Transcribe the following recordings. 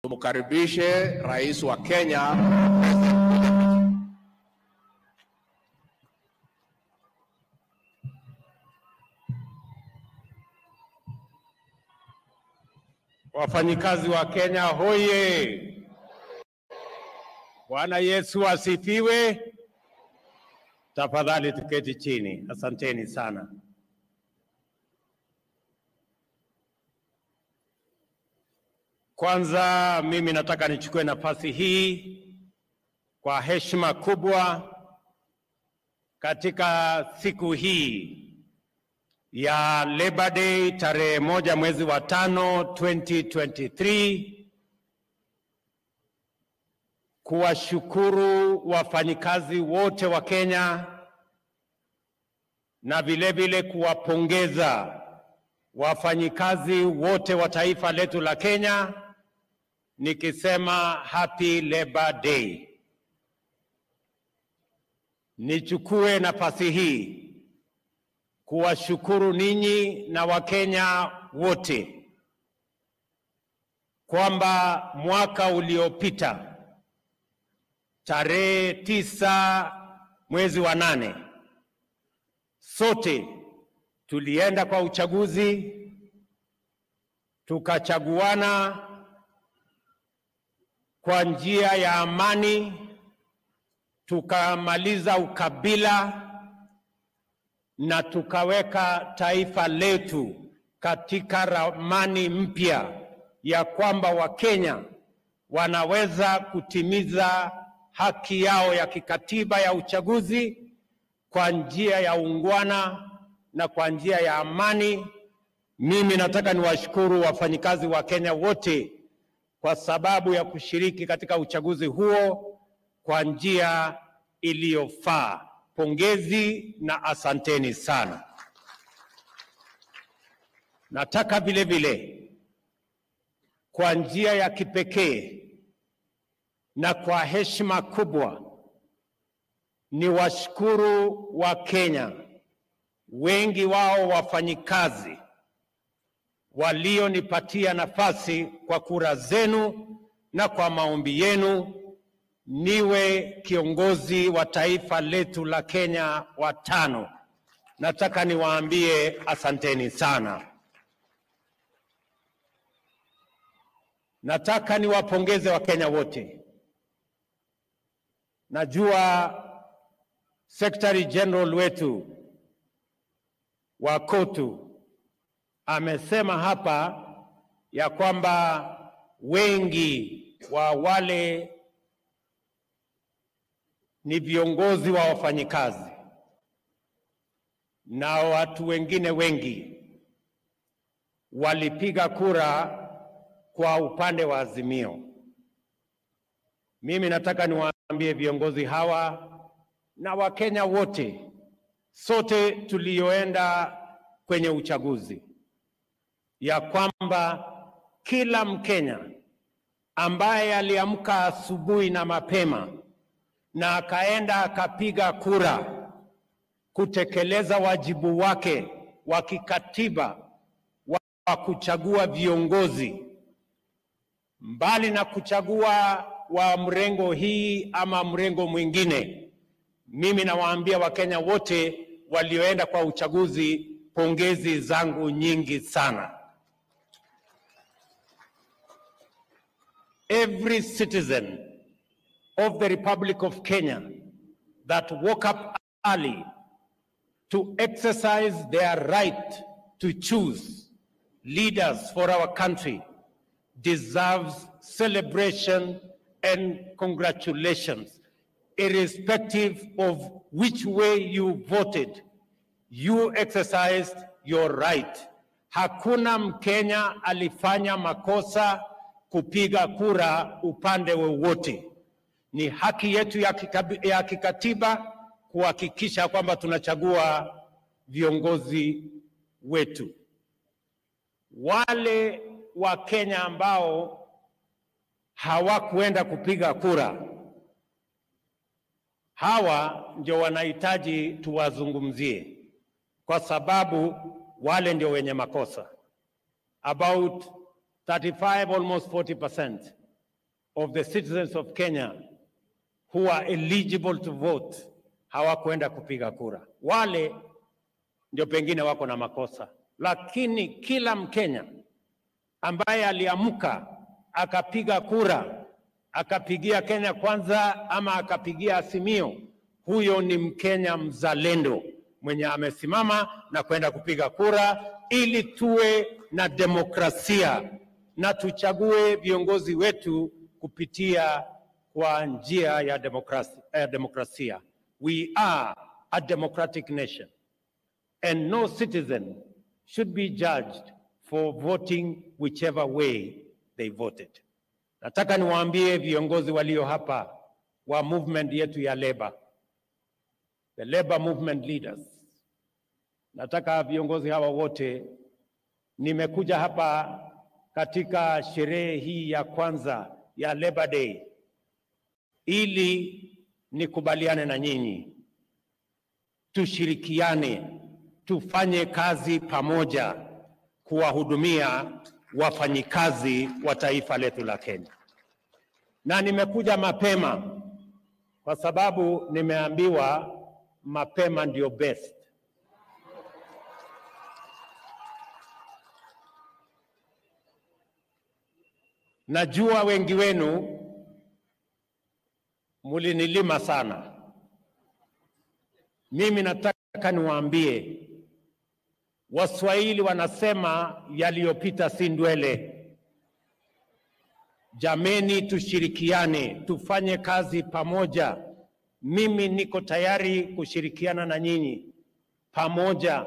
Tumukaribishe Rais wa Kenya. Wafanyakazi wa Kenya hoye! Bwana Yesu asifiwe. Tafadhali tuketi chini. Asanteni sana. Kwanza mimi nataka nichukue nafasi hii kwa heshima kubwa katika siku hii ya Labor Day tarehe 1 mwezi wa 5 2023 kuwashukuru wafanyikazi wote wa Kenya na vile vile kuwapongeza wafanyikazi wote wa taifa letu la Kenya nikisema Happy Labor Day. Nichukue nafasi hii kuwashukuru ninyi na Wakenya wote kwamba mwaka uliopita tarehe 9 mwezi wa 8 sote tulienda kwa uchaguzi, tukachaguana kwa njia ya amani, tukamaliza ukabila na tukaweka taifa letu katika ramani mpya ya kwamba Wakenya wanaweza kutimiza haki yao ya kikatiba ya uchaguzi kwa njia ya ungwana na kwa njia ya amani. Mimi nataka niwashukuru wafanyikazi wa Kenya wote kwa sababu ya kushiriki katika uchaguzi huo kwa njia iliyofaa. Pongezi na asanteni sana. Nataka vile vile kwa njia ya kipekee na kwa heshima kubwa ni washukuru wa Kenya, wengi wao wafanyikazi walionipatia nafasi kwa kura zenu na kwa maombi yenu niwe kiongozi wa taifa letu la Kenya wa 5. Nataka niwaambie asanteni sana. Nataka niwapongeze Wakenya wote. Najua Secretary General wetu wa KOTU amesema hapa ya kwamba wengi wa wale ni viongozi wa wafanyikazi na watu wengine wengi walipiga kura kwa upande wa Azimio. Mimi nataka niwaambie viongozi hawa na Wakenya wote, sote tulioenda kwenye uchaguzi, ya kwamba kila Mkenya ambaye aliamka asubuhi na mapema na akaenda akapiga kura kutekeleza wajibu wake wa kikatiba wa kuchagua viongozi, mbali na kuchagua wa mrengo hii ama mrengo mwingine, mimi nawaambia Wakenya wote walioenda kwa uchaguzi, pongezi zangu nyingi sana. Every citizen of the Republic of Kenya that woke up early to exercise their right to choose leaders for our country deserves celebration and congratulations. Irrespective of which way you voted, you exercised your right. Hakuna Mkenya alifanya makosa kupiga kura upande wowote. Ni haki yetu ya kikatiba kuhakikisha kwamba tunachagua viongozi wetu. Wale wa Kenya ambao hawakuenda kupiga kura, hawa ndio wanahitaji tuwazungumzie, kwa sababu wale ndio wenye makosa. About 35, almost 40% of the citizens of Kenya who are eligible to vote hawakwenda kupiga kura. Wale ndio pengine wako na makosa, lakini kila Mkenya ambaye aliamka akapiga kura, akapigia Kenya Kwanza ama akapigia Azimio, huyo ni Mkenya mzalendo mwenye amesimama na kwenda kupiga kura ili tuwe na demokrasia na tuchague viongozi wetu kupitia kwa njia ya demokrasia. We are a democratic nation and no citizen should be judged for voting whichever way they voted. Nataka niwaambie viongozi walio hapa wa movement yetu ya Labour, the Labour movement leaders. Nataka viongozi hawa wote, nimekuja hapa katika sherehe hii ya kwanza ya Labour Day ili nikubaliane na nyinyi, tushirikiane, tufanye kazi pamoja kuwahudumia wafanyikazi wa taifa letu la Kenya. Na nimekuja mapema kwa sababu nimeambiwa mapema ndio best. Najua wengi wenu mulinilima sana. Mimi nataka niwaambie, Waswahili wanasema yaliyopita si ndwele. Jameni, tushirikiane, tufanye kazi pamoja. Mimi niko tayari kushirikiana na nyinyi pamoja,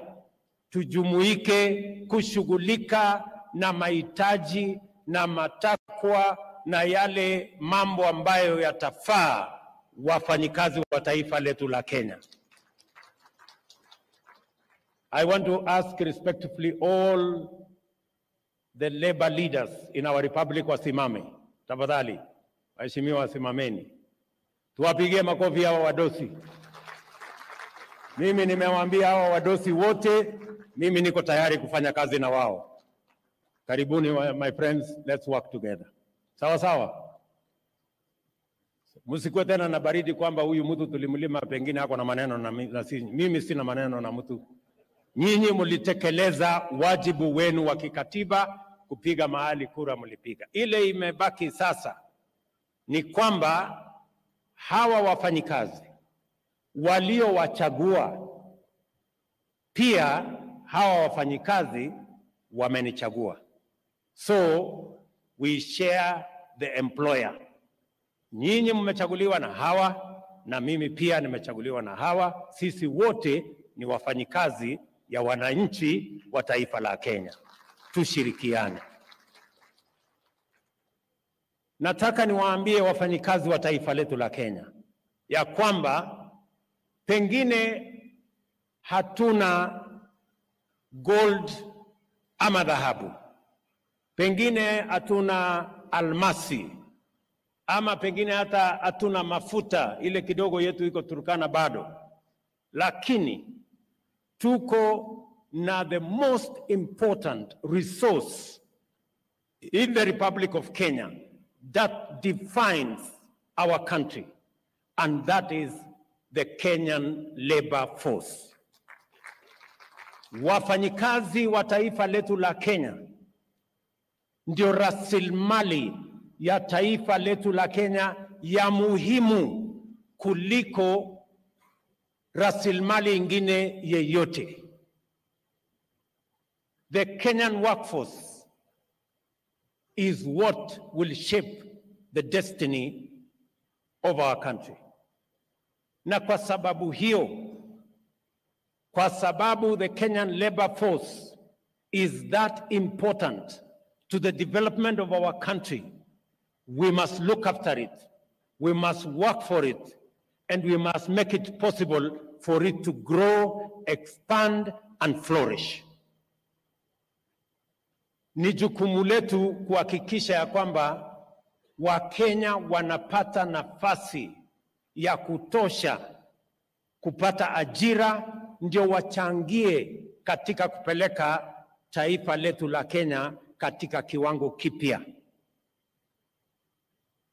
tujumuike kushughulika na mahitaji na matakwa na yale mambo ambayo yatafaa wafanyikazi wa taifa letu la Kenya. I want to ask respectfully all the labor leaders in our republic wasimame. Tafadhali, waheshimiwa wasimameni. Tuwapigie makofi hawa wadosi. Mimi nimewaambia hawa wadosi wote, mimi niko tayari kufanya kazi na wao. Karibuni my friends, let's work together. Sawa sawa? Msikuwe tena na baridi kwamba huyu mtu tulimlima pengine hako na maneno na sisi. Mimi sina maneno na mtu. Nyinyi mlitekeleza wajibu wenu wa kikatiba kupiga mahali kura mlipiga. Ile imebaki sasa ni kwamba hawa wafanyikazi waliowachagua pia hawa wafanyikazi wamenichagua. So we share the employer. Nyinyi mmechaguliwa na hawa na mimi pia nimechaguliwa na hawa. Sisi wote ni wafanyikazi ya wananchi wa taifa la Kenya. Tushirikiane. Nataka niwaambie wafanyikazi wa taifa letu la Kenya ya kwamba pengine hatuna gold ama dhahabu, pengine hatuna almasi, ama pengine hata hatuna mafuta, ile kidogo yetu iko Turkana bado, lakini tuko na the most important resource in the Republic of Kenya that defines our country, and that is the Kenyan labor force. Wafanyikazi wa taifa letu la Kenya ndio rasilimali ya taifa letu la Kenya ya muhimu kuliko rasilimali ingine yeyote. The Kenyan workforce is what will shape the destiny of our country. Na kwa sababu hiyo, kwa sababu the Kenyan labor force is that important to the development of our country, we must look after it, we must work for it, and we must make it possible for it to grow, expand, and flourish. Ni jukumu letu kuhakikisha ya kwamba Wakenya wanapata nafasi ya kutosha kupata ajira, ndio wachangie katika kupeleka taifa letu la Kenya katika kiwango kipya.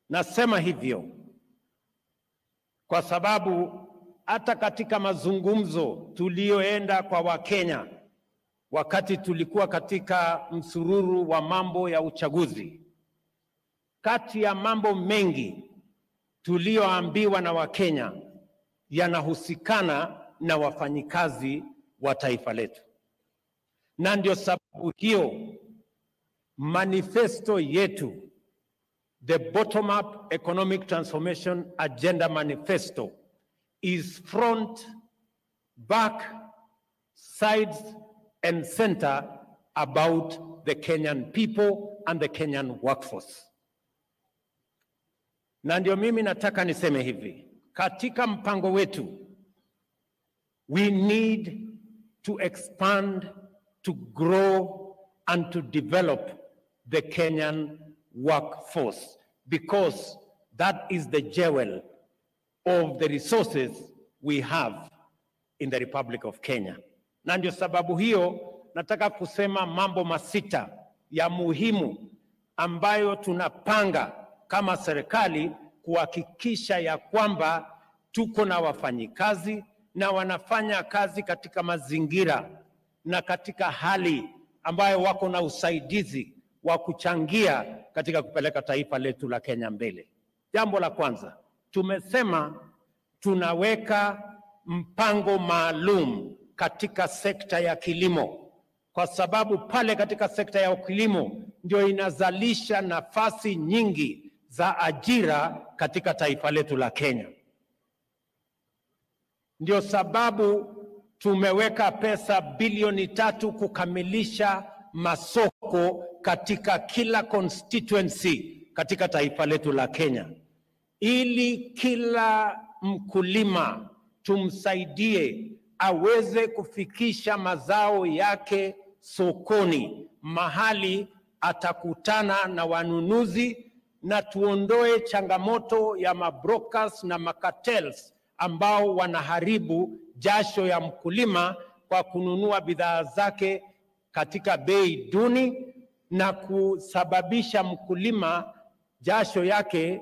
Nasema hivyo kwa sababu hata katika mazungumzo tulioenda kwa Wakenya wakati tulikuwa katika msururu wa mambo ya uchaguzi, kati ya mambo mengi tulioambiwa na Wakenya yanahusikana na wafanyikazi wa taifa letu. Na ndio sababu hiyo manifesto yetu, the bottom-up economic transformation agenda manifesto, is front, back, sides and center about the Kenyan people and the Kenyan workforce. Na ndio mimi nataka niseme hivi, katika mpango wetu, we need to expand, to grow and to develop the Kenyan workforce, because that is the jewel of the resources we have in the Republic of Kenya. Na ndio sababu hiyo nataka kusema mambo masita ya muhimu ambayo tunapanga kama serikali kuhakikisha ya kwamba tuko na wafanyikazi na wanafanya kazi katika mazingira na katika hali ambayo wako na usaidizi wa kuchangia katika kupeleka taifa letu la Kenya mbele. Jambo la kwanza, tumesema tunaweka mpango maalum katika sekta ya kilimo, kwa sababu pale katika sekta ya kilimo ndio inazalisha nafasi nyingi za ajira katika taifa letu la Kenya. Ndio sababu tumeweka pesa bilioni 3 kukamilisha masoko katika kila constituency katika taifa letu la Kenya, ili kila mkulima tumsaidie aweze kufikisha mazao yake sokoni, mahali atakutana na wanunuzi, na tuondoe changamoto ya mabrokers na makartels ambao wanaharibu jasho ya mkulima kwa kununua bidhaa zake katika bei duni na kusababisha mkulima jasho yake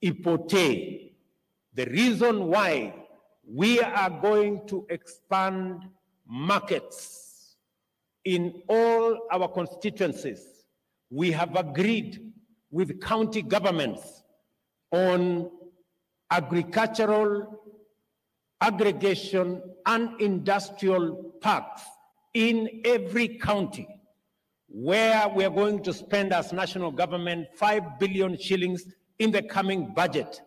ipotee. The reason why we are going to expand markets in all our constituencies, we have agreed with county governments on agricultural aggregation and industrial parks in every county, where we are going to spend as national government 5 billion shillings in the coming budget,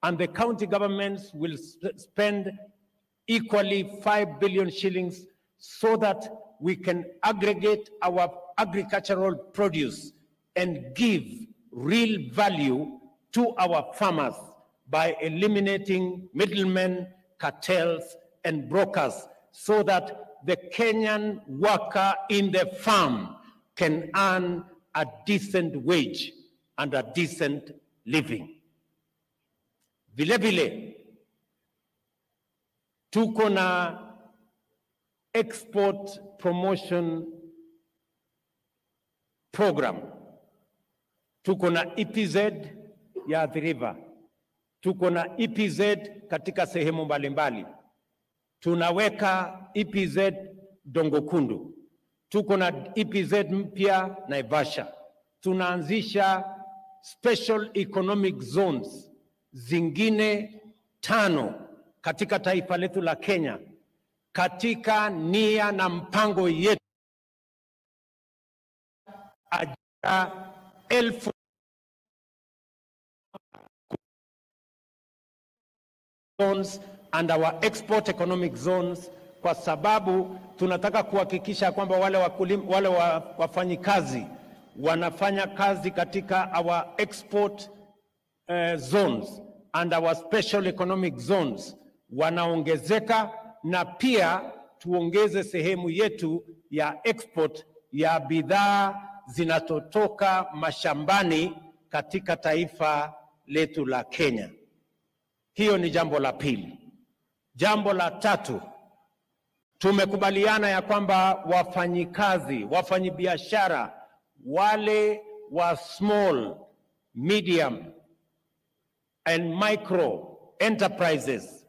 and the county governments will spend equally 5 billion shillings so that we can aggregate our agricultural produce and give real value to our farmers by eliminating middlemen, cartels and brokers, so that the Kenyan worker in the farm can earn a decent wage and a decent living. Vile vile, tuko na export promotion program. Tuko na EPZ ya Athi River. Tuko na EPZ katika sehemu mbalimbali. Tunaweka EPZ Dongokundu. Tuko na EPZ mpya Naivasha. Tunaanzisha special economic zones zingine 5 katika taifa letu la Kenya, katika nia na mpango yetu ajira 1000 zones and our export economic zones, kwa sababu tunataka kuhakikisha kwamba wale wafanyikazi wanafanya kazi katika our export zones and our special economic zones wanaongezeka, na pia tuongeze sehemu yetu ya export ya bidhaa zinatotoka mashambani katika taifa letu la Kenya. Hiyo ni jambo la pili. Jambo la tatu, tumekubaliana ya kwamba wafanyikazi, wafanyibiashara, wale wa small, medium and micro enterprises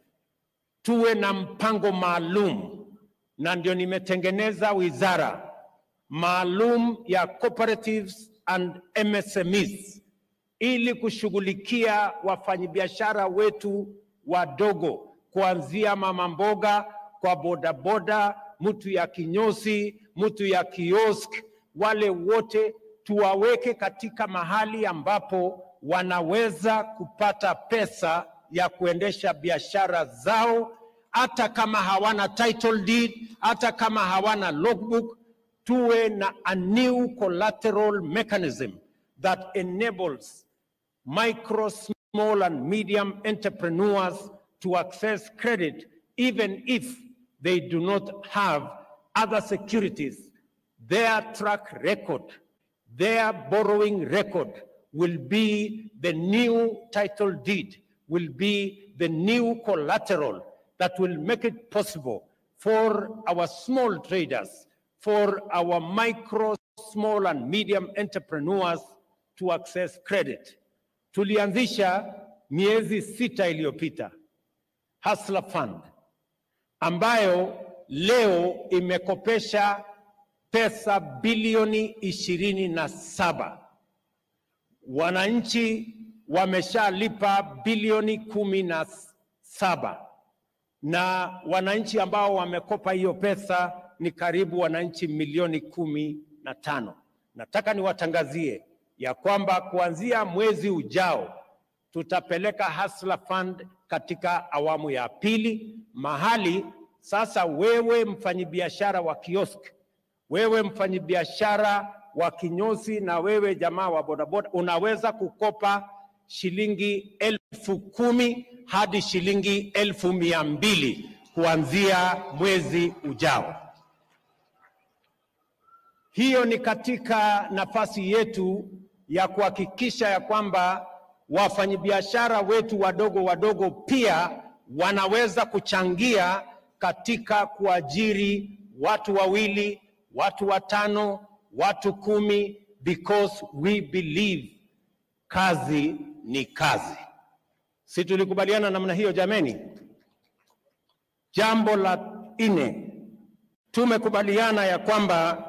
tuwe na mpango maalum, na ndio nimetengeneza wizara maalum ya cooperatives and MSMEs ili kushughulikia wafanyabiashara wetu wadogo, kuanzia mama mboga, kwa bodaboda, mtu ya kinyozi, mtu ya kiosk, wale wote tuwaweke katika mahali ambapo wanaweza kupata pesa ya kuendesha biashara zao, hata kama hawana title deed, hata kama hawana logbook. Tuwe na a new collateral mechanism that enables micro, small and medium entrepreneurs to access credit even if they do not have other securities. Their track record, their borrowing record will be the new title deed, will be the new collateral that will make it possible for our small traders, for our micro, small and medium entrepreneurs to access credit. Tulianzisha miezi 6 iliyopita Hustler Fund ambayo leo imekopesha pesa bilioni 27. Wananchi wameshalipa bilioni 17, na wananchi ambao wamekopa hiyo pesa ni karibu wananchi milioni 15. Nataka niwatangazie ya kwamba kuanzia mwezi ujao tutapeleka Hustler Fund katika awamu ya pili, mahali sasa wewe mfanyibiashara wa kiosk, wewe mfanyibiashara wa kinyozi, na wewe jamaa wa bodaboda unaweza kukopa shilingi 10,000 hadi shilingi 200,000 kuanzia mwezi ujao. Hiyo ni katika nafasi yetu ya kuhakikisha ya kwamba wafanyabiashara wetu wadogo pia wanaweza kuchangia katika kuajiri watu 2, watu 5, watu 10, because we believe kazi ni kazi. Si tulikubaliana namna hiyo jameni? Jambo la 4, tumekubaliana ya kwamba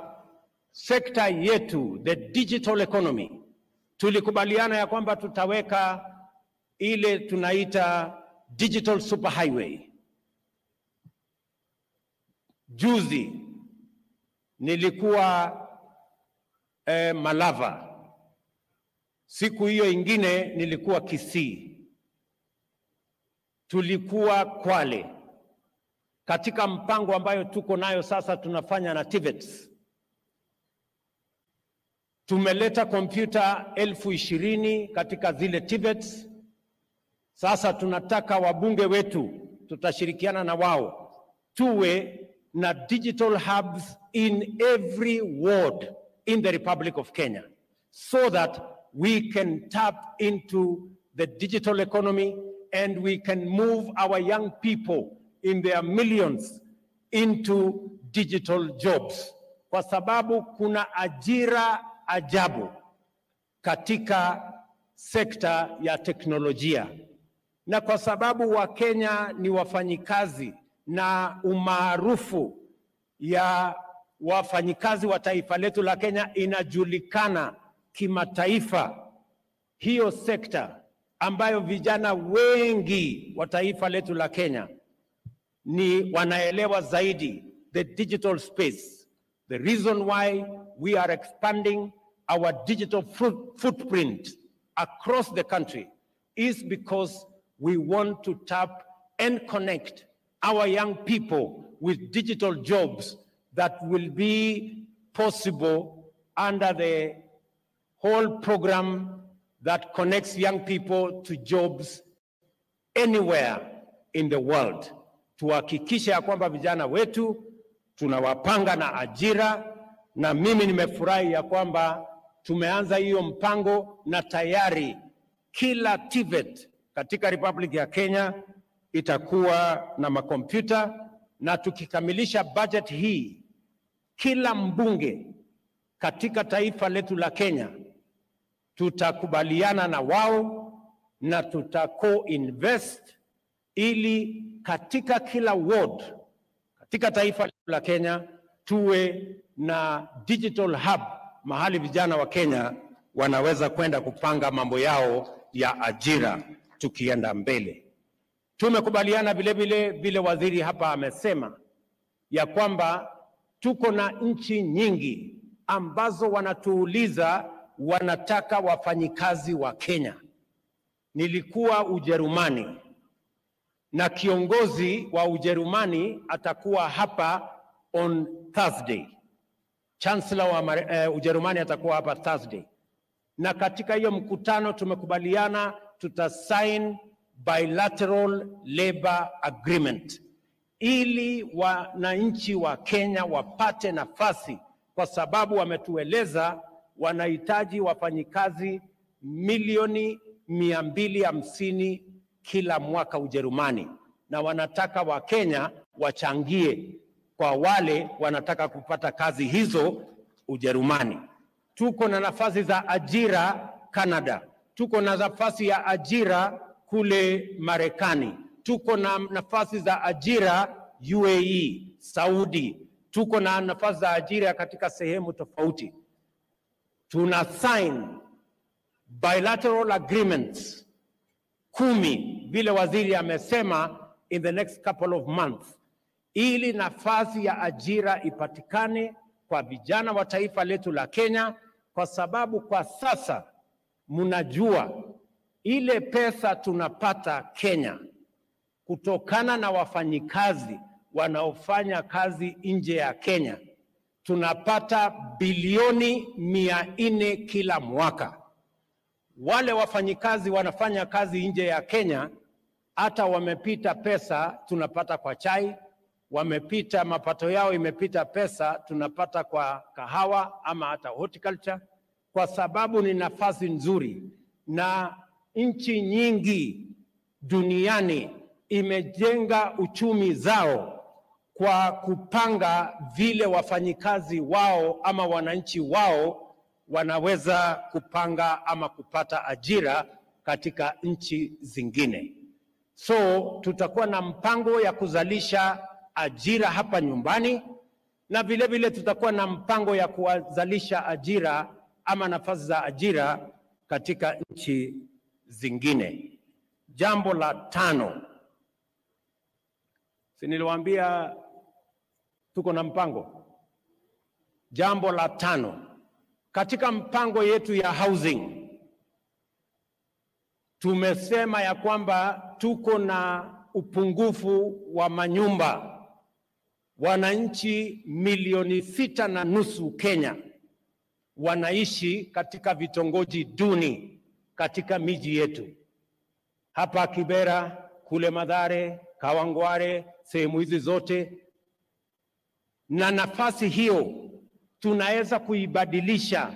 sekta yetu, the digital economy, tulikubaliana ya kwamba tutaweka ile tunaita digital superhighway. Juzi nilikuwa Malava, siku hiyo ingine nilikuwa Kisii, tulikuwa Kwale, katika mpango ambayo tuko nayo sasa tunafanya na TVETs. Tumeleta kompyuta 20,000 katika zile TVETs. Sasa tunataka wabunge wetu, tutashirikiana na wao, tuwe na digital hubs in every ward in the Republic of Kenya, so that we can tap into the digital economy and we can move our young people in their millions into digital jobs, kwa sababu kuna ajira ajabu katika sekta ya teknolojia, na kwa sababu Wakenya ni wafanyikazi na umaarufu ya wafanyikazi wa taifa letu la Kenya inajulikana kimataifa. Hiyo sekta ambayo vijana wengi wa taifa letu la Kenya ni wanaelewa zaidi the digital space. The reason why we are expanding our digital footprint across the country is because we want to tap and connect our young people with digital jobs that will be possible under the whole program that connects young people to jobs anywhere in the world. Tuhakikishe ya kwamba vijana wetu tunawapanga na ajira, na mimi nimefurahi ya kwamba tumeanza hiyo mpango, na tayari kila TVET katika Republic ya Kenya itakuwa na makompyuta, na tukikamilisha budget hii, kila mbunge katika taifa letu la Kenya tutakubaliana na wao na tutako-invest ili katika kila ward katika taifa la Kenya tuwe na digital hub mahali vijana wa Kenya wanaweza kwenda kupanga mambo yao ya ajira tukienda mbele. Tumekubaliana vile waziri hapa amesema ya kwamba tuko na nchi nyingi ambazo wanatuuliza wanataka wafanyikazi wa Kenya. Nilikuwa Ujerumani na kiongozi wa Ujerumani atakuwa hapa on Thursday. Chancellor wa Ujerumani atakuwa hapa Thursday. Na katika hiyo mkutano tumekubaliana tutasign bilateral labor agreement ili wananchi wa Kenya wapate nafasi, kwa sababu wametueleza wanahitaji wafanyikazi milioni 250 kila mwaka Ujerumani, na wanataka wa Kenya wachangie kwa wale wanataka kupata kazi hizo Ujerumani. Tuko na nafasi za ajira Canada, tuko na nafasi ya ajira kule Marekani, tuko na nafasi za ajira UAE, Saudi, tuko na nafasi za ajira katika sehemu tofauti. Tuna sign bilateral agreements 10 vile waziri amesema in the next couple of months, ili nafasi ya ajira ipatikane kwa vijana wa taifa letu la Kenya, kwa sababu kwa sasa mnajua ile pesa tunapata Kenya kutokana na wafanyikazi wanaofanya kazi nje ya Kenya, tunapata bilioni 400 kila mwaka. Wale wafanyikazi wanafanya kazi nje ya Kenya hata wamepita pesa tunapata kwa chai, wamepita mapato yao imepita pesa tunapata kwa kahawa ama hata horticulture, kwa sababu ni nafasi nzuri. Na nchi nyingi duniani imejenga uchumi zao kwa kupanga vile wafanyikazi wao ama wananchi wao wanaweza kupanga ama kupata ajira katika nchi zingine. So tutakuwa na mpango ya kuzalisha ajira hapa nyumbani, na vile tutakuwa na mpango ya kuzalisha ajira ama nafasi za ajira katika nchi zingine. Jambo la 5, si niliwaambia tuko na mpango? Jambo la 5, katika mpango yetu ya housing tumesema ya kwamba tuko na upungufu wa manyumba. Wananchi milioni 6.5 Kenya wanaishi katika vitongoji duni katika miji yetu. Hapa Kibera, kule Mathare, Kawangware, sehemu hizi zote. Na nafasi hiyo tunaweza kuibadilisha,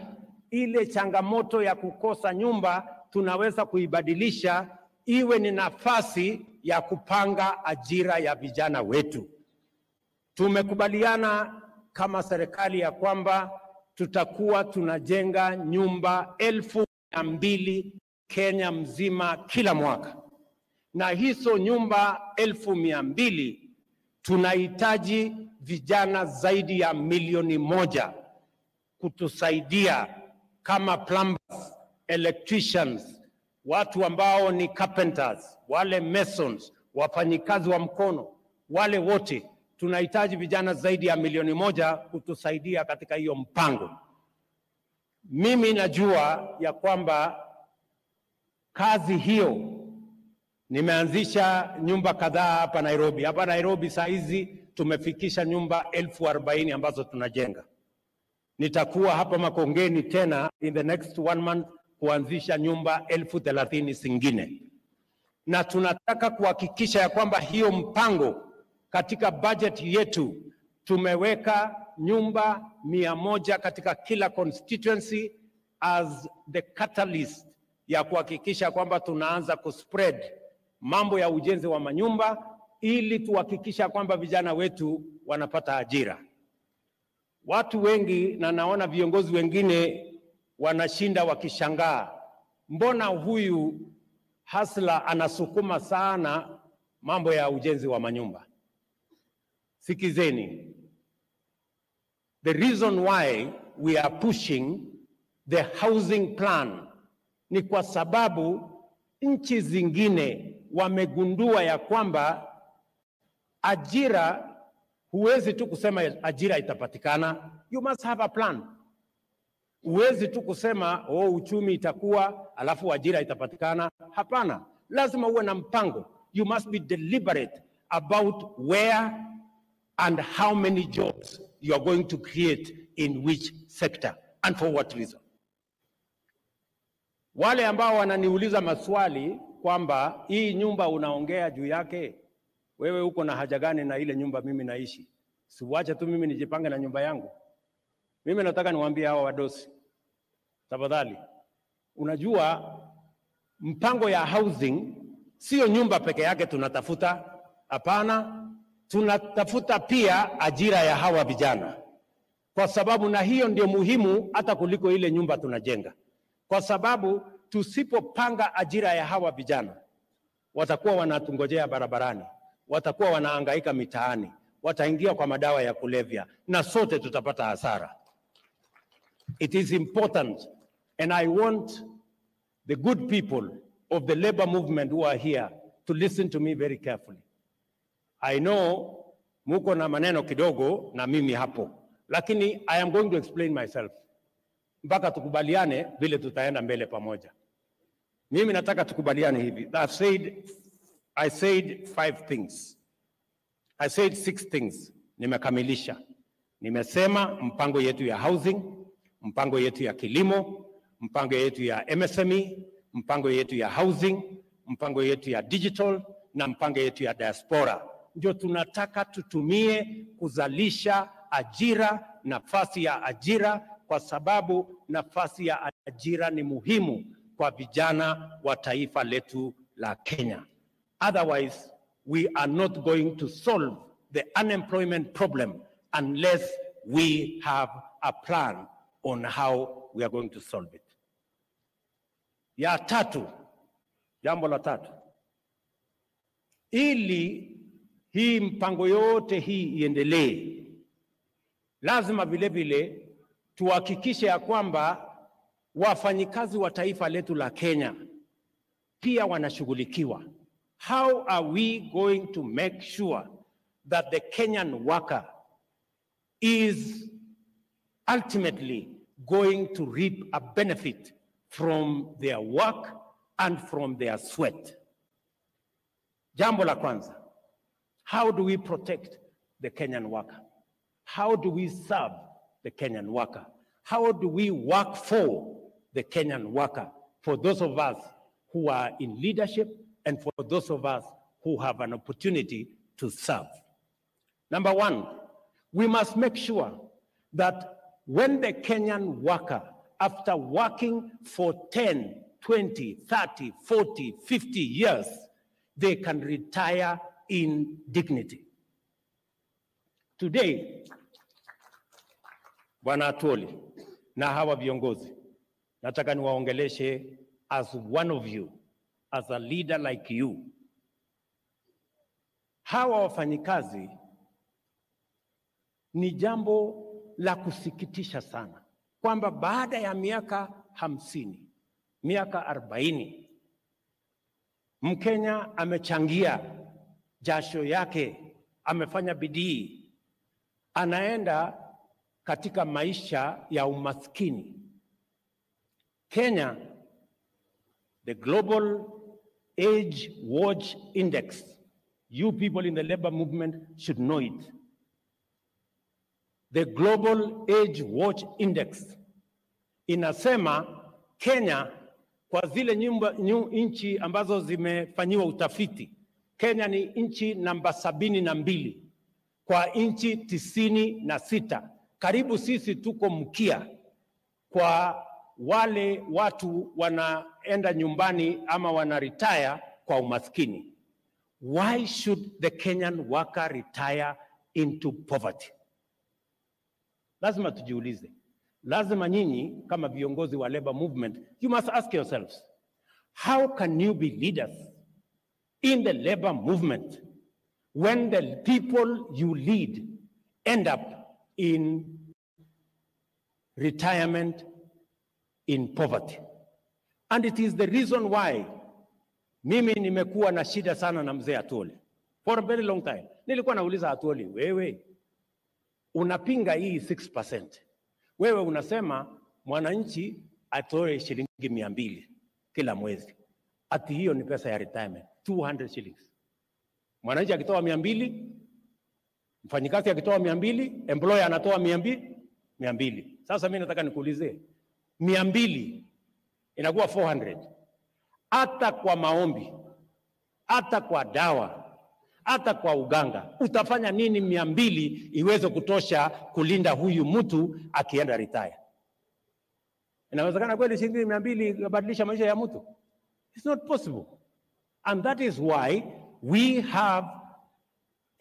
ile changamoto ya kukosa nyumba tunaweza kuibadilisha iwe ni nafasi ya kupanga ajira ya vijana wetu. Tumekubaliana kama serikali ya kwamba tutakuwa tunajenga nyumba 200,000 Kenya mzima kila mwaka. Na hizo nyumba 200,000 tunahitaji vijana zaidi ya 1,000,000 kutusaidia kama plumbers, electricians, watu ambao ni carpenters, wale masons, wafanyikazi wa mkono, wale wote tunahitaji vijana zaidi ya 1,000,000 kutusaidia katika hiyo mpango. Mimi najua ya kwamba kazi hiyo, nimeanzisha nyumba kadhaa hapa Nairobi. Hapa Nairobi saa hizi tumefikisha nyumba 40,000 ambazo tunajenga. Nitakuwa hapa Makongeni tena in the next 1 month kuanzisha nyumba 30,000 zingine. Na tunataka kuhakikisha ya kwamba hiyo mpango katika budget yetu tumeweka nyumba 100 katika kila constituency as the catalyst ya kuhakikisha kwamba tunaanza kuspread mambo ya ujenzi wa manyumba, ili tuhakikisha kwamba vijana wetu wanapata ajira. Watu wengi na naona viongozi wengine wanashinda wakishangaa, mbona huyu Hasla anasukuma sana mambo ya ujenzi wa manyumba. Sikizeni. The reason why we are pushing the housing plan ni kwa sababu nchi zingine wamegundua ya kwamba ajira, huwezi tu kusema ajira itapatikana. You must have a plan. Huwezi tu kusema uchumi itakuwa alafu ajira itapatikana. Hapana, lazima uwe na mpango. You must be deliberate about where and how many jobs you are going to create in which sector and for what reason. Wale ambao wananiuliza maswali kwamba hii nyumba unaongea juu yake, wewe uko na haja gani na ile nyumba mimi naishi? Siwache tu mimi nijipange na nyumba yangu. Mimi nataka niwaambie hawa wadosi, tafadhali, unajua mpango ya housing sio nyumba peke yake tunatafuta. Hapana, tunatafuta pia ajira ya hawa vijana, kwa sababu na hiyo ndio muhimu hata kuliko ile nyumba tunajenga. Kwa sababu tusipopanga ajira ya hawa vijana, watakuwa wanatungojea barabarani, watakuwa wanahangaika mitaani, wataingia kwa madawa ya kulevya na sote tutapata hasara. It is important, and I want the good people of the labor movement who are here to listen to me very carefully. I know muko na maneno kidogo na mimi hapo, lakini I am going to explain myself mpaka tukubaliane vile tutaenda mbele pamoja. Mimi nataka tukubaliane hivi. I said 5 things. I said 6 things. Nimekamilisha. Nimesema mpango yetu ya housing, mpango yetu ya kilimo, mpango yetu ya MSME, mpango yetu ya housing, mpango yetu ya digital na mpango yetu ya diaspora. Ndio tunataka tutumie kuzalisha ajira, nafasi ya ajira, kwa sababu nafasi ya ajira ni muhimu kwa vijana wa taifa letu la Kenya. Otherwise, we are not going to solve the unemployment problem unless we have a plan on how we are going to solve it. Ya tatu, jambo la tatu. Ili hii mpango yote hii iendelee, lazima vile vile tuhakikishe ya kwamba wafanyikazi wa taifa letu la Kenya pia wanashughulikiwa. How are we going to make sure that the Kenyan worker is ultimately going to reap a benefit from their work and from their sweat? Jambo la kwanza, how do we protect the Kenyan worker? How do we serve the Kenyan worker? How do we work for the Kenyan worker? For those of us who are in leadership and for those of us who have an opportunity to serve. Number one, we must make sure that when the Kenyan worker, after working for 10, 20, 30, 40, 50 years, they can retire in dignity. Today, Bwana Atwoli na hawa viongozi, nataka niwaongeleshe as one of you, as a leader like you. Hawa wafanyikazi ni jambo la kusikitisha sana, kwamba baada ya miaka 50, miaka 40, Mkenya amechangia jasho yake, amefanya bidii, anaenda katika maisha ya umaskini. Kenya, the Global Age Watch Index, you people in the labor movement should know it. The Global Age Watch Index inasema Kenya, kwa zile nchi ambazo zimefanyiwa utafiti, Kenya ni nchi namba 72 kwa nchi 96. Karibu sisi tuko mkia kwa wale watu wanaenda nyumbani ama wanaretire kwa umaskini. Why should the Kenyan worker retire into poverty? Lazima tujiulize. Lazima nyinyi kama viongozi wa labor movement, you must ask yourselves, How can you be leaders in the labor movement when the people you lead end up in retirement, in poverty? And it is the reason why mimi nimekuwa na shida sana na mzee Atwoli for a very long time. Nilikuwa nauliza Atwoli, wewe unapinga hii 6%. Wewe unasema mwananchi atoe shilingi 200 kila mwezi. Ati hiyo ni pesa ya retirement, 200 shillings. Mwananchi akitoa 200, mfanyikazi akitoa 200, employer anatoa 200. Sasa mimi nataka nikuulize, 200 inakuwa 400. Hata kwa maombi, hata kwa dawa, hata kwa uganga, utafanya nini 200 iweze kutosha kulinda huyu mtu akienda retire? Inawezekana kweli shilingi 200 kubadilisha maisha ya mtu? It's not possible. And that is why we have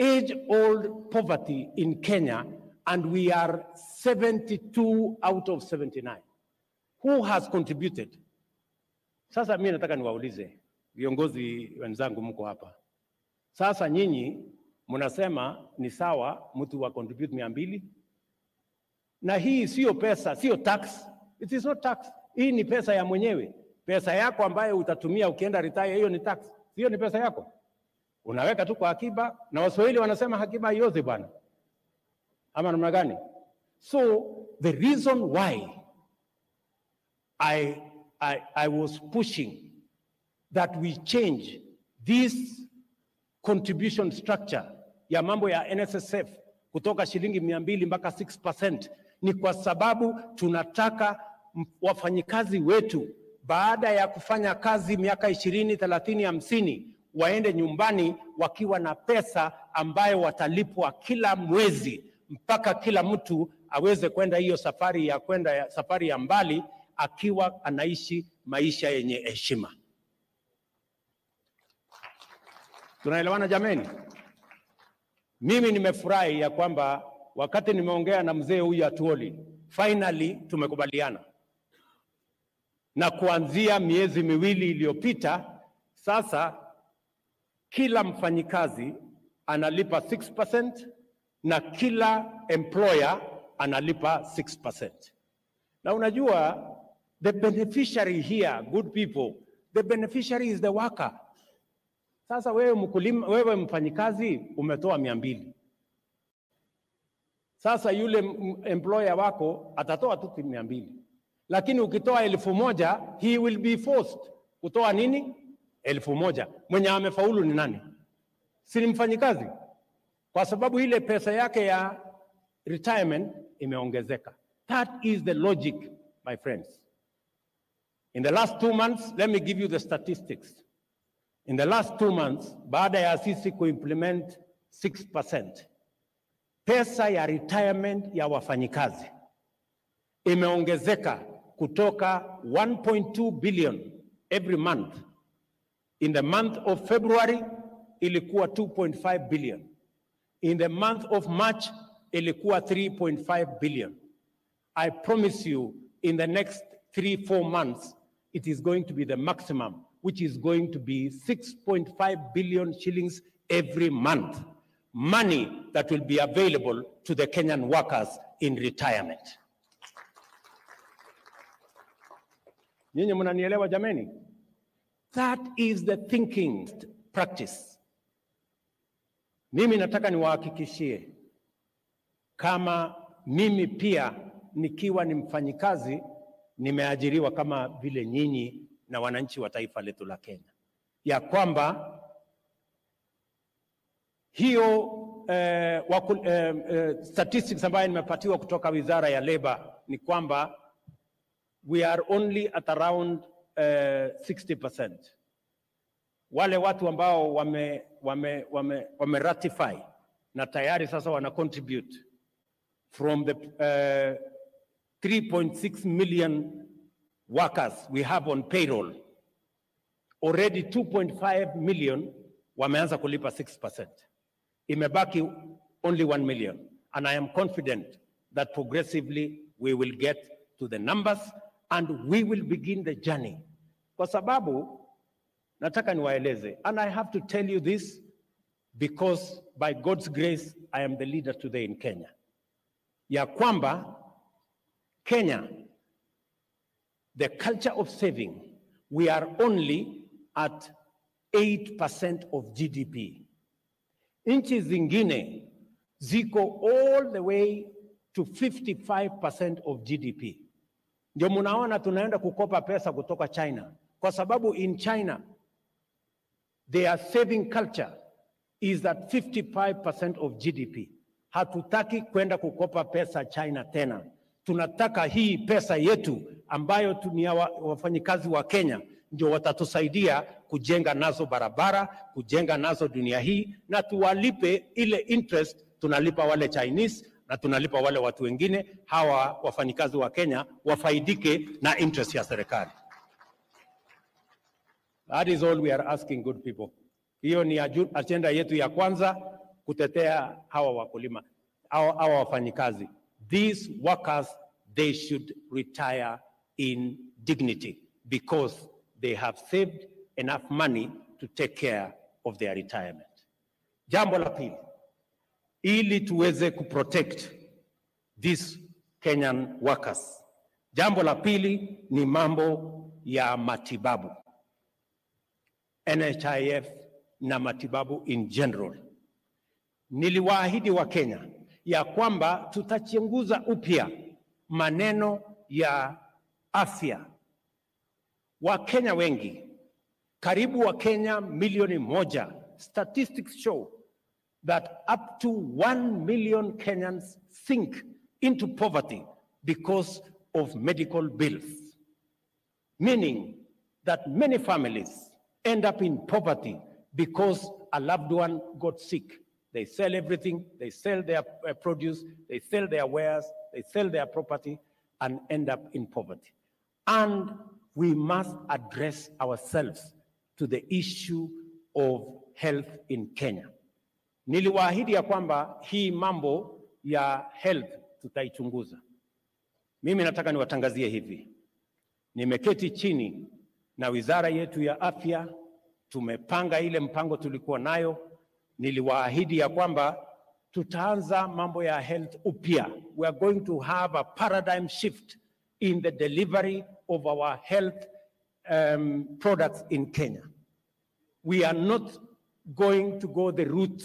age-old poverty in Kenya, and we are 72 out of 79. Who has contributed? Sasa mimi nataka niwaulize viongozi wenzangu mko hapa. Sasa nyinyi mnasema ni sawa mtu wa contribute 200, na hii sio pesa, sio tax. It is not tax. Hii ni pesa ya mwenyewe. Pesa yako ambayo utatumia ukienda retire, hiyo ni tax. Hiyo ni pesa yako. Unaweka tu kwa akiba, na Waswahili wanasema akiba haiozi bwana. Ama namna gani? So the reason why I was pushing that we change this contribution structure ya mambo ya NSSF kutoka shilingi 200 mpaka 6% ni kwa sababu tunataka wafanyikazi wetu baada ya kufanya kazi miaka 20, 30, 50 waende nyumbani wakiwa na pesa ambayo watalipwa kila mwezi, mpaka kila mtu aweze kwenda hiyo safari ya mbali akiwa anaishi maisha yenye heshima. Tunaelewana jameni? Mimi nimefurahi ya kwamba wakati nimeongea na mzee huyu Atwoli, finally tumekubaliana. Na kuanzia miezi miwili iliyopita, sasa kila mfanyikazi analipa 6% na kila employer analipa 6%. Na unajua, the beneficiary here, good people, the beneficiary is the worker. Sasa wewe mfanyikazi umetoa 200. Sasa yule employer wako atatoa tu 200. Lakini ukitoa 1000, he will be forced kutoa nini? 1000. Mwenye amefaulu ni nani? Si ni mfanyikazi? Kwa sababu ile pesa yake ya retirement imeongezeka. That is the logic, my friends. In the last 2 months, let me give you the statistics. In the last 2 months, baada ya sisi kuimplement 6%, pesa ya retirement ya wafanyikazi imeongezeka kutoka 1.2 billion every month. In the month of February, ilikuwa 2.5 billion. In the month of March, ilikuwa 3.5 billion. I promise you, in the next 3-4 months, it is going to be the maximum, which is going to be 6.5 billion shillings every month. Money that will be available to the Kenyan workers in retirement. Nyinyi mnanielewa jameni? That is the thinking practice. Mimi nataka niwahakikishie, kama mimi pia nikiwa ni mfanyikazi, nimeajiriwa kama vile nyinyi na wananchi wa taifa letu la Kenya, ya kwamba hiyo statistics ambayo nimepatiwa kutoka Wizara ya Labor ni kwamba we are only at around 60%. Wale watu ambao wame ratify na tayari sasa wana contribute from the 3.6 million workers we have on payroll, already 2.5 million wameanza kulipa 6%. Imebaki only 1 million, and I am confident that progressively we will get to the numbers and we will begin the journey. Kwa sababu Nataka niwaeleze, and I have to tell you this because by God's grace I am the leader today in Kenya, ya kwamba Kenya, the culture of saving, we are only at 8% of GDP. Nchi zingine ziko all the way to 55% of GDP. Ndio munaona tunaenda kukopa pesa kutoka China, kwa sababu in China their saving culture is at 55% of GDP. Hatutaki kwenda kukopa pesa China tena. Tunataka hii pesa yetu ambayo tunia wafanyikazi wa Kenya ndio watatusaidia kujenga nazo barabara, kujenga nazo dunia hii, na tuwalipe ile interest tunalipa wale Chinese na tunalipa wale watu wengine. Hawa wafanyikazi wa Kenya wafaidike na interest ya serikali. That is all we are asking, good people. Hiyo ni agenda yetu ya kwanza, kutetea hawa wakulima, hawa wafanyikazi. These workers, they should retire in dignity because they have saved enough money to take care of their retirement. Jambo la pili, ili tuweze kuprotect these Kenyan workers. Jambo la pili ni mambo ya matibabu. NHIF na matibabu in general. Niliwaahidi wa Kenya ya kwamba tutachunguza upya maneno ya afya. Wakenya wengi, karibu Wakenya milioni 1, statistics show that up to 1 million Kenyans sink into poverty because of medical bills. Meaning that many families end up in poverty because a loved one got sick. They sell everything, they sell their produce, they sell their wares, they sell their property and end up in poverty. And we must address ourselves to the issue of health in Kenya. Niliwaahidi ya kwamba hii mambo ya health tutaichunguza. Mimi nataka niwatangazie hivi. Nimeketi chini na wizara yetu ya afya, tumepanga ile mpango tulikuwa nayo. Niliwaahidi ya kwamba tutaanza mambo ya health upya. We are going to have a paradigm shift in the delivery of our health products in Kenya. We are not going to go the route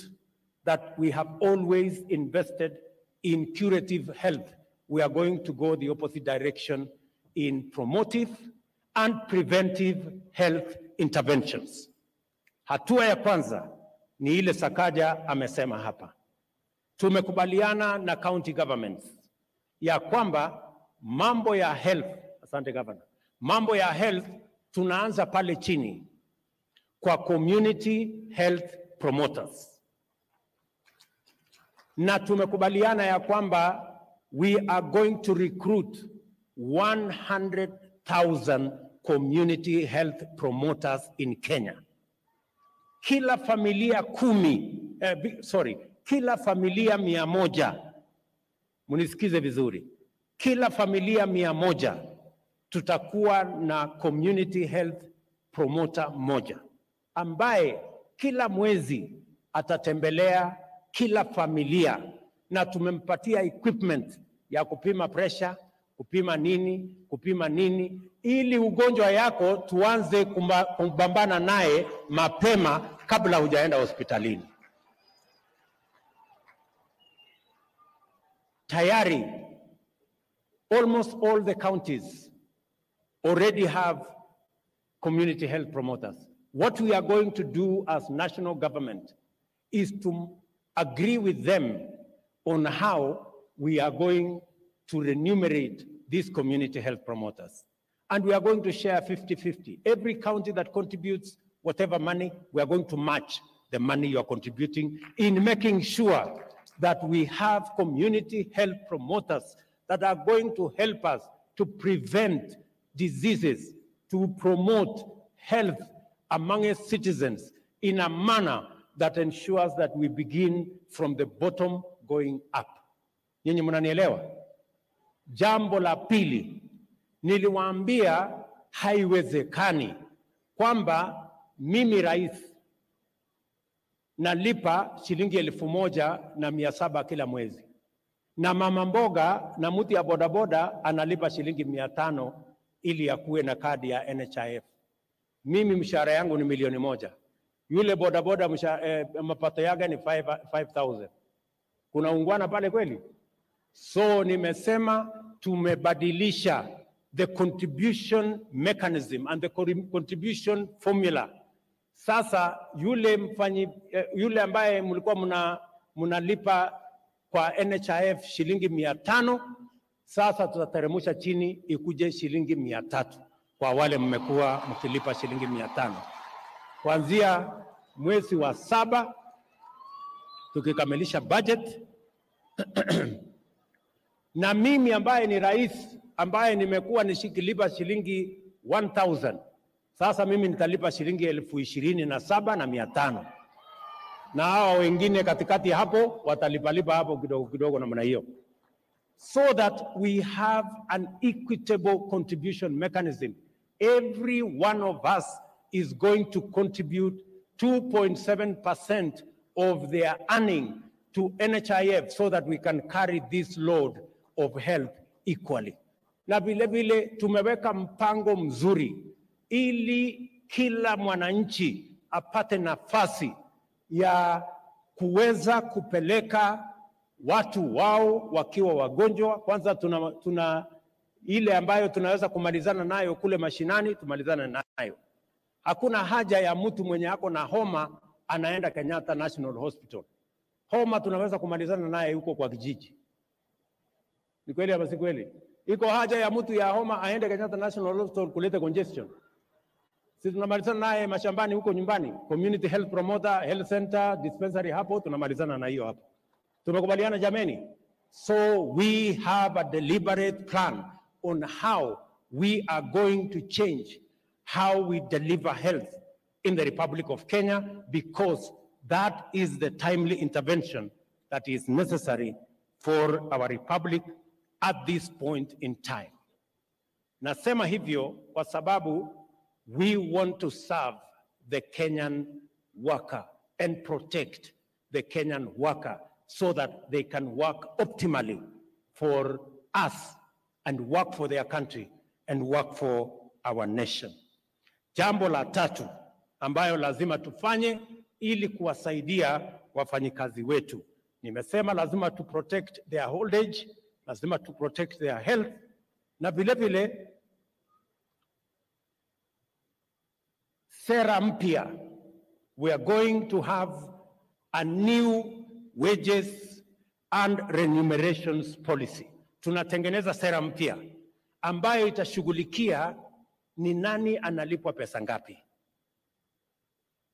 that we have always invested in curative health. We are going to go the opposite direction in promotive and preventive health interventions. Hatua ya kwanza ni ile Sakaja amesema hapa. Tumekubaliana na county governments ya kwamba mambo ya health, asante governor, mambo ya health tunaanza pale chini kwa community health promoters. Na tumekubaliana ya kwamba we are going to recruit 100,000 community health promoters in Kenya. Kila familia kila familia 100, munisikize vizuri, kila familia 100 tutakuwa na community health promoter moja, ambaye kila mwezi atatembelea kila familia, na tumempatia equipment ya kupima pressure, kupima nini, ili ugonjwa yako tuanze kumbambana naye mapema kabla hujaenda hospitalini. Tayari, almost all the counties already have community health promoters. What we are going to do as national government is to agree with them on how we are going to remunerate these community health promoters. And we are going to share 50-50. Every county that contributes whatever money, we are going to match the money you are contributing in making sure that we have community health promoters that are going to help us to prevent diseases, to promote health among its citizens in a manner that ensures that we begin from the bottom going up. Nyinyi mnanielewa? Jambo la pili, niliwaambia haiwezekani kwamba mimi rais nalipa shilingi 1,700 kila mwezi, na mama mboga na mtu ya bodaboda analipa shilingi 500 ili akuwe na kadi ya NHIF. Mimi mshahara yangu ni 1,000,000. Yule bodaboda mapato yake ni 5,000. Kuna ungwana pale kweli? So nimesema tumebadilisha the contribution mechanism and the contribution formula. Sasa yule ambaye mlikuwa mnalipa kwa NHIF shilingi 500, sasa tutateremsha chini ikuje shilingi 300 kwa wale mmekuwa mkilipa shilingi 500. Kuanzia mwezi wa 7 tukikamilisha budget na mimi ambaye ni rais ambaye nimekuwa nishikilipa shilingi 1,000, sasa mimi nitalipa shilingi 27,500, na hao wengine katikati hapo watalipalipa hapo kidogo kidogo namna hiyo, so that we have an equitable contribution mechanism. Every one of us is going to contribute 2.7% of their earning to NHIF so that we can carry this load of health equally. Na vile vile tumeweka mpango mzuri ili kila mwananchi apate nafasi ya kuweza kupeleka watu wao wakiwa wagonjwa. Kwanza tuna ile ambayo tunaweza kumalizana nayo kule mashinani, tumalizana nayo. Hakuna haja ya mtu mwenye ako na homa anaenda Kenyatta National Hospital. Homa tunaweza kumalizana naye huko kwa kijiji. Ni kweli ama si kweli? Iko haja ya mtu ya homa aende Kenyatta National Hospital kuleta congestion? Sisi tunamalizana naye mashambani huko nyumbani, community health promoter, health center, dispensary hapo tunamalizana na hiyo hapo. Tumekubaliana jameni? So we have a deliberate plan on how we are going to change how we deliver health in the Republic of Kenya, because that is the timely intervention that is necessary for our republic at this point in time. Nasema hivyo kwa sababu we want to serve the Kenyan worker and protect the Kenyan worker so that they can work optimally for us and work for their country and work for our nation. Jambo la tatu ambayo lazima tufanye ili kuwasaidia wafanyikazi wetu, nimesema lazima to protect their old age, lazima to protect their health, na vile vile sera mpya. We are going to have a new wages and remunerations policy. Tunatengeneza sera mpya ambayo itashughulikia ni nani analipwa pesa ngapi.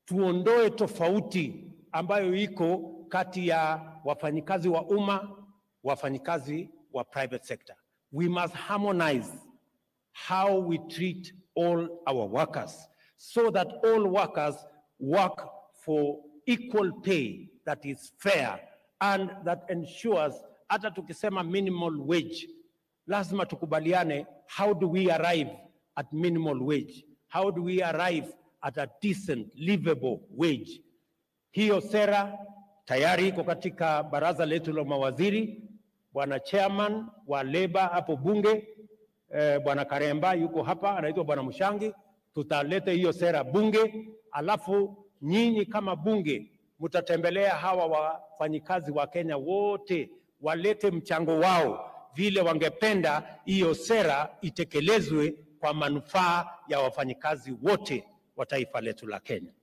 Tuondoe tofauti ambayo iko kati ya wafanyikazi wa umma, wafanyikazi wa private sector. We must harmonize how we treat all our workers so that all workers work for equal pay that is fair and that ensures, hata tukisema minimal wage, lazima tukubaliane, how do we arrive at minimal wage? How do we arrive at a decent, livable wage? Hiyo sera tayari iko katika baraza letu la mawaziri. Bwana chairman wa Labour hapo bunge, Bwana Karemba yuko hapa, anaitwa Bwana Mushangi. Tutalete hiyo sera bunge, alafu nyinyi kama bunge mtatembelea hawa wafanyikazi wa Kenya wote, walete mchango wao vile wangependa hiyo sera itekelezwe kwa manufaa ya wafanyikazi wote wa taifa letu la Kenya.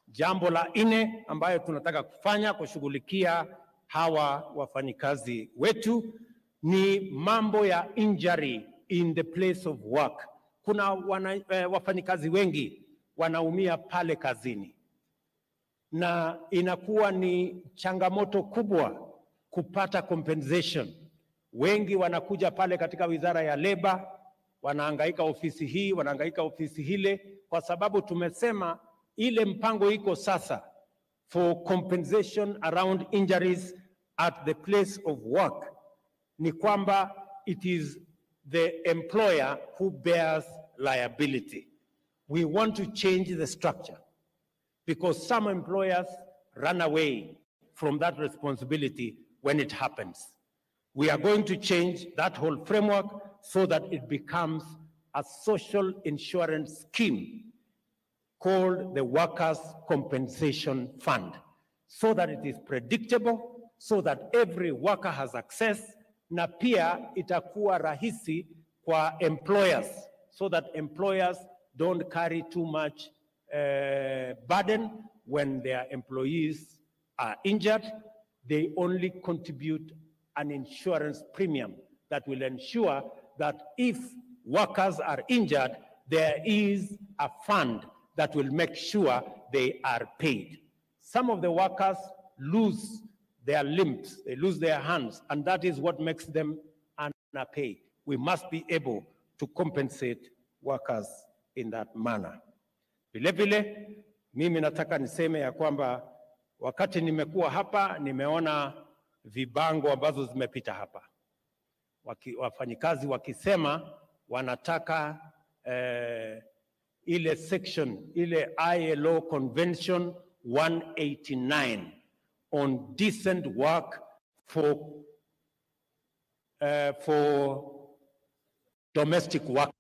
Jambo la 4 ambayo tunataka kufanya kushughulikia hawa wafanyikazi wetu ni mambo ya injury in the place of work. Kuna wafanyikazi wengi wanaumia pale kazini, na inakuwa ni changamoto kubwa kupata compensation. Wengi wanakuja pale katika wizara ya Labour, wanahangaika ofisi hii, wanahangaika ofisi hile, kwa sababu tumesema ile mpango iko sasa for compensation around injuries at the place of work ni kwamba it is the employer who bears liability. We want to change the structure because some employers run away from that responsibility when it happens. We are going to change that whole framework so that it becomes a social insurance scheme called the Workers' Compensation Fund, so that it is predictable, so that every worker has access, na pia itakuwa rahisi kwa employers, so that employers don't carry too much burden when their employees are injured. They only contribute an insurance premium that will ensure that if workers are injured, there is a fund that will make sure they are paid. Some of the workers lose their limbs, they lose their hands, and that is what makes them underpaid. We must be able to compensate workers in that manner. Vile vile, mimi nataka niseme ya kwamba wakati nimekuwa hapa, nimeona vibango ambazo zimepita hapa. Wafanyikazi wakisema wanataka ile section, ile ILO Convention 189 on decent work for domestic workers.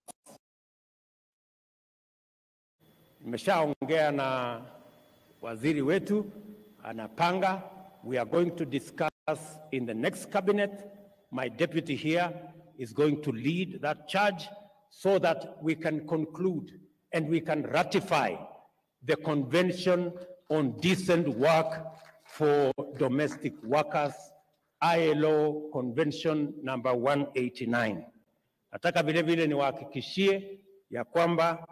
Nimeshaongea na waziri wetu, anapanga. We are going to discuss in the next cabinet. My deputy here is going to lead that charge so that we can conclude and we can ratify the Convention on Decent Work for Domestic Workers, ILO Convention number 189. Nataka vile vile niwahakikishie ya kwamba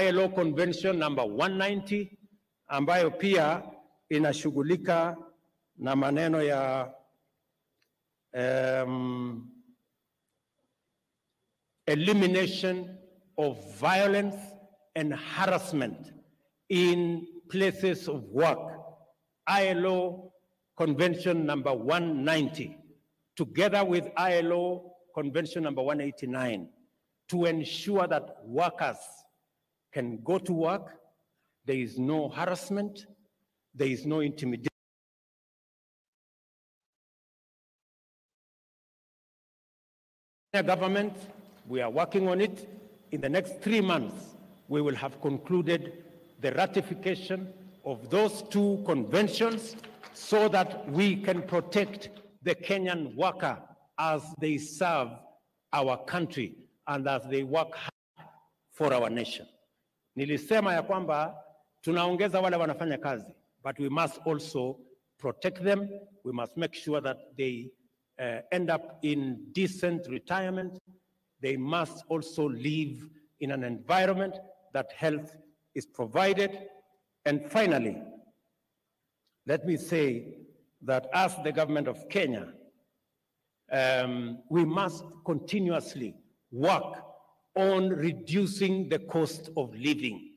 ILO Convention number 190 ambayo pia inashughulika na maneno ya elimination of violence and harassment in places of work, ILO Convention number 190, together with ILO Convention number 189, to ensure that workers can go to work, there is no harassment, there is no intimidation. Government, we are working on it. In the next 3 months, we will have concluded the ratification of those two conventions so that we can protect the Kenyan worker as they serve our country and as they work hard for our nation. Nilisema ya kwamba tunaongeza wale wanafanya kazi, but we must also protect them. We must make sure that they end up in decent retirement. They must also live in an environment that health is provided. And finally, let me say that as the government of Kenya, we must continuously work on reducing the cost of living.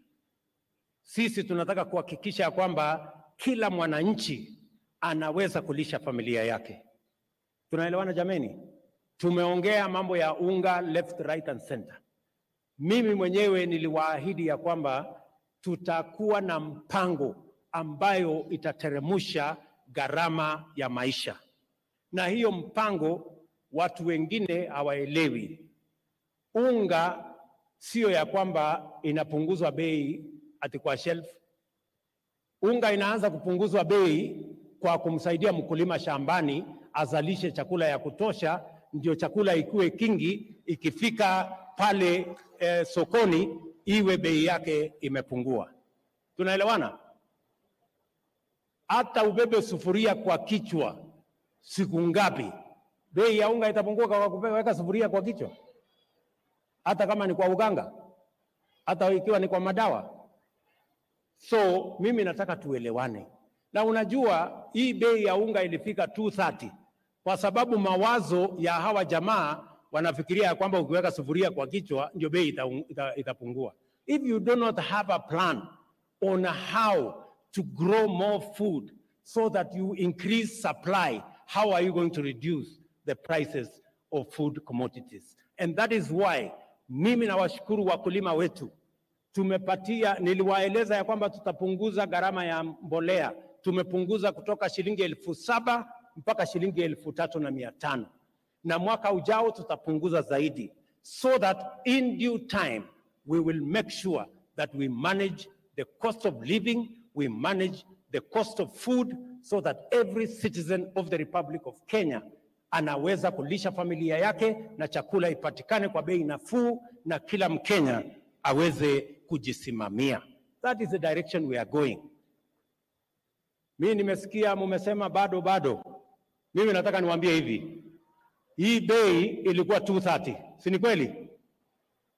Sisi tunataka kuhakikisha kwamba kila mwananchi anaweza kulisha familia yake. Tunaelewana jameni? Tumeongea mambo ya unga left, right and center. Mimi mwenyewe niliwaahidi ya kwamba tutakuwa na mpango ambayo itateremusha gharama ya maisha. Na hiyo mpango watu wengine hawaelewi. Unga sio ya kwamba inapunguzwa bei ati kwa shelf. Unga inaanza kupunguzwa bei kwa kumsaidia mkulima shambani azalishe chakula ya kutosha, ndio chakula ikuwe kingi, ikifika pale sokoni iwe bei yake imepungua. Tunaelewana? Hata ubebe sufuria kwa kichwa siku ngapi, bei ya unga itapungua kwa kuweka sufuria kwa kichwa? Hata kama ni kwa uganga, hata ikiwa ni kwa madawa. So mimi nataka tuelewane. Na unajua hii bei ya unga ilifika 230 kwa sababu mawazo ya hawa jamaa wanafikiria kwamba ukiweka sufuria kwa kichwa ndio bei itapungua. If you do not have a plan on how to grow more food so that you increase supply, how are you going to reduce the prices of food commodities? And that is why mimi nawashukuru wakulima wetu niliwaeleza ya kwamba tutapunguza gharama ya mbolea. Tumepunguza kutoka shilingi 7,000 mpaka shilingi 3,500. Na mwaka ujao tutapunguza zaidi, so that in due time we will make sure that we manage the cost of living, we manage the cost of food, so that every citizen of the Republic of Kenya anaweza kulisha familia yake na chakula ipatikane kwa bei nafuu na kila Mkenya aweze kujisimamia. That is the direction we are going. Mimi nimesikia mumesema bado. Mimi nataka niwaambie hivi. Hii bei ilikuwa 230, si ni kweli?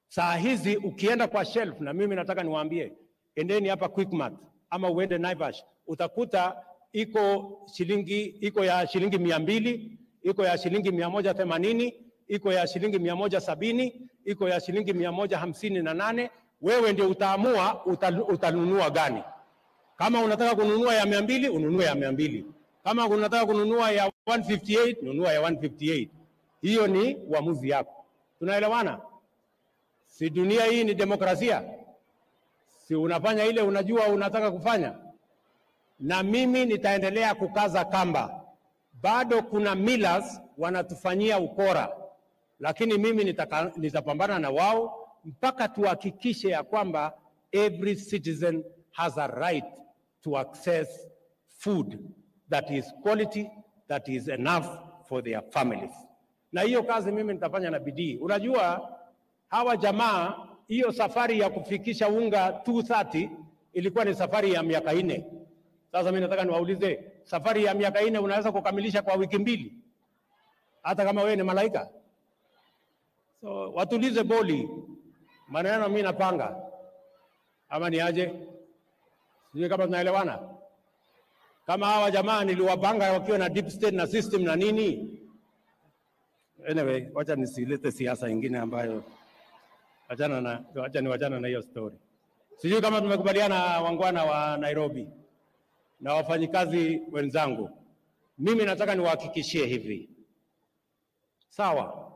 Saa hizi ukienda kwa shelf, na mimi nataka niwaambie, endeni hapa Quickmart ama uende Naivas, utakuta iko ya shilingi 200, iko ya shilingi 180, iko ya shilingi 170, iko ya shilingi 158. Wewe ndio utaamua utanunua gani. Kama unataka kununua ya 200, ununue ya 200. Kama unataka kununua ya 158, nunua ya 158. Hiyo ni uamuzi yako. Tunaelewana? Si dunia hii ni demokrasia? Si unafanya ile unajua unataka kufanya? Na mimi nitaendelea kukaza kamba. Bado kuna millers wanatufanyia ukora, lakini mimi nitapambana na wao mpaka tuhakikishe ya kwamba every citizen has a right to access food that is quality, that is enough for their families. Na hiyo kazi mimi nitafanya na bidii. Unajua hawa jamaa, hiyo safari ya kufikisha unga 230 ilikuwa ni safari ya miaka 4. Sasa mimi nataka niwaulize, safari ya miaka 4 unaweza kukamilisha kwa wiki 2? Hata kama wewe ni malaika? So watulize boli. Maneno mimi napanga. Ama ni aje? Sijui kama tunaelewana. Kama hawa jamaa niliwapanga wakiwa na deep state na system na nini. Anyway, wacha nisilete siasa nyingine ambayo wachana na hiyo story. Sijui kama tumekubaliana wangwana wa Nairobi na wafanyikazi wenzangu. Mimi nataka niwahakikishie hivi. Sawa?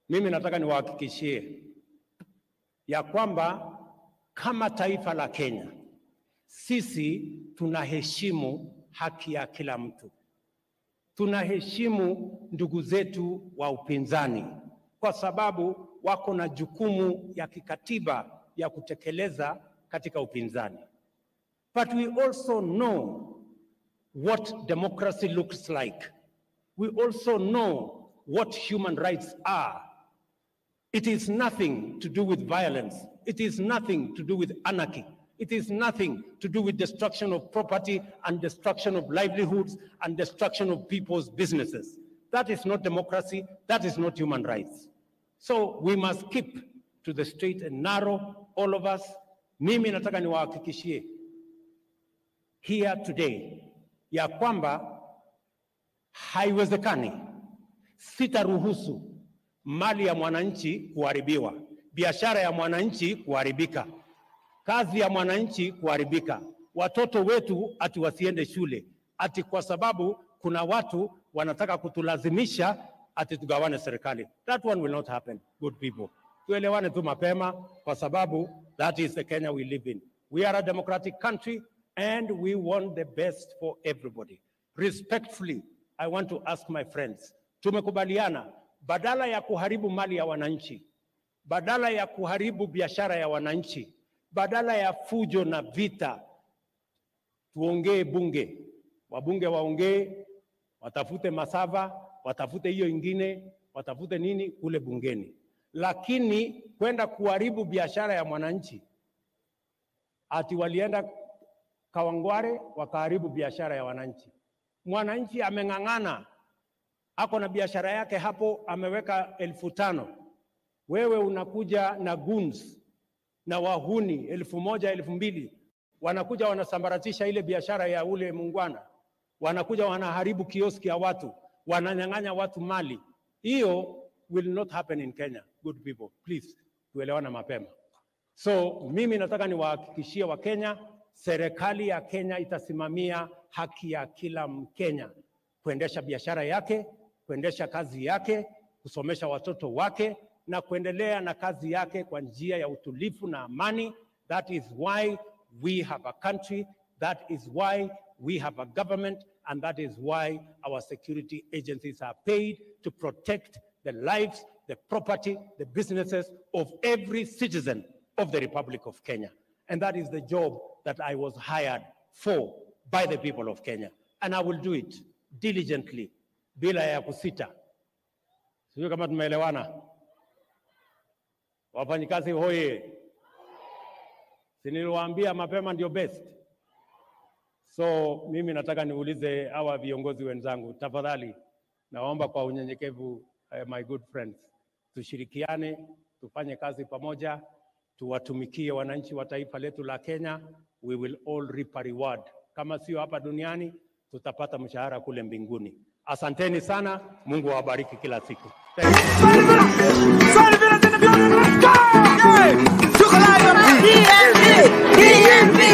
Mimi nataka niwahakikishie ya kwamba kama taifa la Kenya, sisi tunaheshimu haki ya kila mtu. Tunaheshimu ndugu zetu wa upinzani kwa sababu wako na jukumu ya kikatiba ya kutekeleza katika upinzani. But we also know what democracy looks like. We also know what human rights are. It is nothing to do with violence. It is nothing to do with anarchy. It is nothing to do with destruction of property and destruction of livelihoods and destruction of people's businesses. That is not democracy. That is not human rights. So we must keep to the straight and narrow, all of us. Mimi nataka niwahakikishie here today ya kwamba haiwezekani, sitaruhusu mali ya mwananchi kuharibiwa, biashara ya mwananchi kuharibika, kazi ya mwananchi kuharibika, watoto wetu ati wasiende shule, ati kwa sababu kuna watu wanataka kutulazimisha ati tugawane serikali. That one will not happen, good people. Tuelewane tu mapema kwa sababu that is the Kenya we live in. We are a democratic country and we want the best for everybody. Respectfully, I want to ask my friends, tumekubaliana badala ya kuharibu mali ya wananchi, badala ya kuharibu biashara ya wananchi, badala ya fujo na vita, tuongee bunge. Wabunge waongee, watafute masava, watafute hiyo ingine, watafute nini kule bungeni. Lakini kwenda kuharibu biashara ya mwananchi, ati walienda Kawangware wakaharibu biashara ya wananchi. Mwananchi ameng'ang'ana, ako na biashara yake hapo, ameweka 5,000. Wewe unakuja na goons na wahuni 1,000, 2,000, wanakuja wanasambaratisha ile biashara ya ule mungwana, wanakuja wanaharibu kioski ya watu, wananyang'anya watu mali. Hiyo will not happen in Kenya, good people. Please, tuelewane mapema. So mimi nataka niwahakikishie wa Kenya, serikali ya Kenya itasimamia haki ya kila Mkenya kuendesha biashara yake, kuendesha kazi yake, kusomesha watoto wake na kuendelea na kazi yake kwa njia ya utulivu na amani That is why we have a country. That is why we have a government. And that is why our security agencies are paid to protect the lives, the property, the businesses of every citizen of the Republic of Kenya. And that is the job that I was hired for by the people of Kenya. And I will do it diligently, bila ya kusita. Sio kama tumeelewana. Wafanyakazi hoye. Siniliwaambia mapema ndio best. So mimi nataka niulize hawa viongozi wenzangu, tafadhali naomba kwa unyenyekevu, my good friends, tushirikiane, tufanye kazi pamoja, tuwatumikie wananchi wa taifa letu la Kenya. We will all reap a reward. Kama sio hapa duniani, tutapata mshahara kule mbinguni. Asanteni sana, Mungu awabariki kila siku. Thank you.